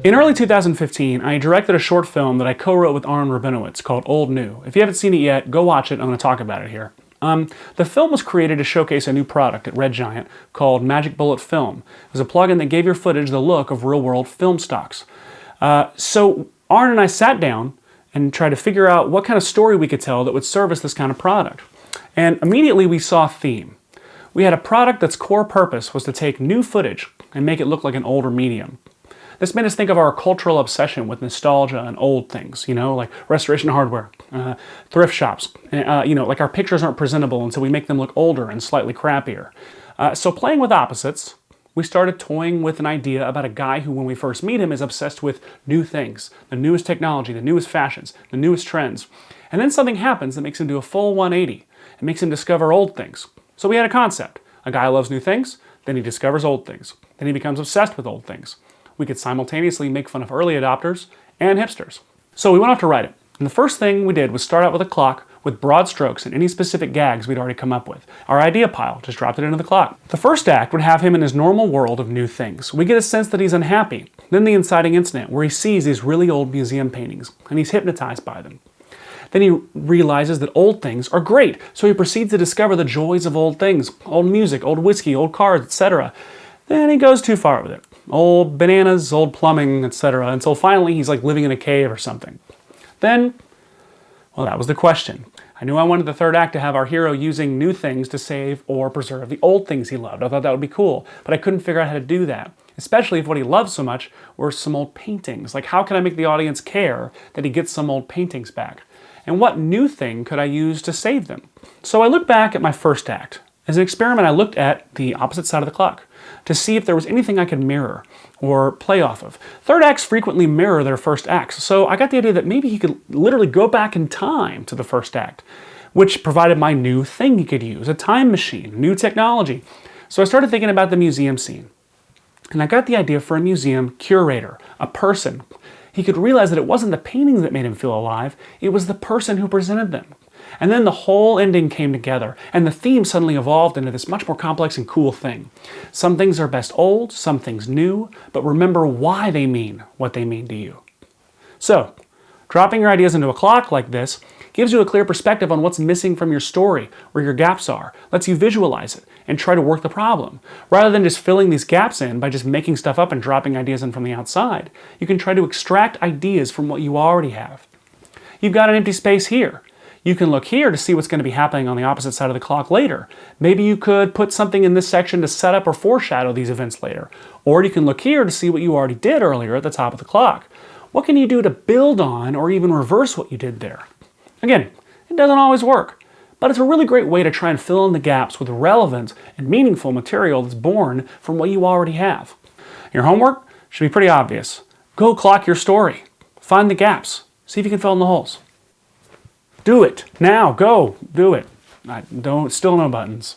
In early 2015, I directed a short film that I co-wrote with Aaron Rabinowitz called Old New. If you haven't seen it yet, go watch it. I'm going to talk about it here. The film was created to showcase a new product at Red Giant called Magic Bullet Film. It was a plugin that gave your footage the look of real-world film stocks. So Aaron and I sat down and tried to figure out what kind of story we could tell that would service this kind of product. And immediately we saw a theme. We had a product that's core purpose was to take new footage and make it look like an older medium. This made us think of our cultural obsession with nostalgia and old things, like restoration hardware, thrift shops. Like our pictures aren't presentable until we make them look older and slightly crappier. So playing with opposites, we started toying with an idea about a guy who, when we first meet him, is obsessed with new things, the newest technology, the newest fashions, the newest trends. And then something happens that makes him do a full 180. It makes him discover old things. So we had a concept. A guy loves new things, then he discovers old things. Then he becomes obsessed with old things. We could simultaneously make fun of early adopters and hipsters. So we went off to write it. And the first thing we did was start out with a clock with broad strokes and any specific gags we'd already come up with. Our idea pile, just dropped it into the clock. The first act would have him in his normal world of new things. We get a sense that he's unhappy. Then the inciting incident where he sees these really old museum paintings and he's hypnotized by them. Then he realizes that old things are great. So he proceeds to discover the joys of old things, old music, old whiskey, old cars, etc. Then he goes too far with it. Old bananas, old plumbing, etc. Until finally he's like living in a cave or something. Then, well, that was the question. I knew I wanted the third act to have our hero using new things to save or preserve the old things he loved. I thought that would be cool, but I couldn't figure out how to do that. Especially if what he loved so much were some old paintings. Like, how can I make the audience care that he gets some old paintings back? And what new thing could I use to save them? So I looked back at my first act. As an experiment, I looked at the opposite side of the clock to see if there was anything I could mirror or play off of. Third acts frequently mirror their first acts, so I got the idea that maybe he could literally go back in time to the first act, which provided my new thing he could use, a time machine, new technology. So I started thinking about the museum scene, and I got the idea for a museum curator, a person. He could realize that it wasn't the paintings that made him feel alive, it was the person who presented them. And then the whole ending came together, and the theme suddenly evolved into this much more complex and cool thing. Some things are best old, some things new, but remember why they mean what they mean to you. So, dropping your ideas into a clock like this gives you a clear perspective on what's missing from your story, where your gaps are, lets you visualize it, and try to work the problem. Rather than just filling these gaps in by just making stuff up and dropping ideas in from the outside, you can try to extract ideas from what you already have. You've got an empty space here. You can look here to see what's going to be happening on the opposite side of the clock later. Maybe you could put something in this section to set up or foreshadow these events later. Or you can look here to see what you already did earlier at the top of the clock. What can you do to build on or even reverse what you did there? Again, it doesn't always work, but it's a really great way to try and fill in the gaps with relevant and meaningful material that's born from what you already have. Your homework should be pretty obvious. Go clock your story. Find the gaps. See if you can fill in the holes. Do it. Now, go. Do it. Still no buttons.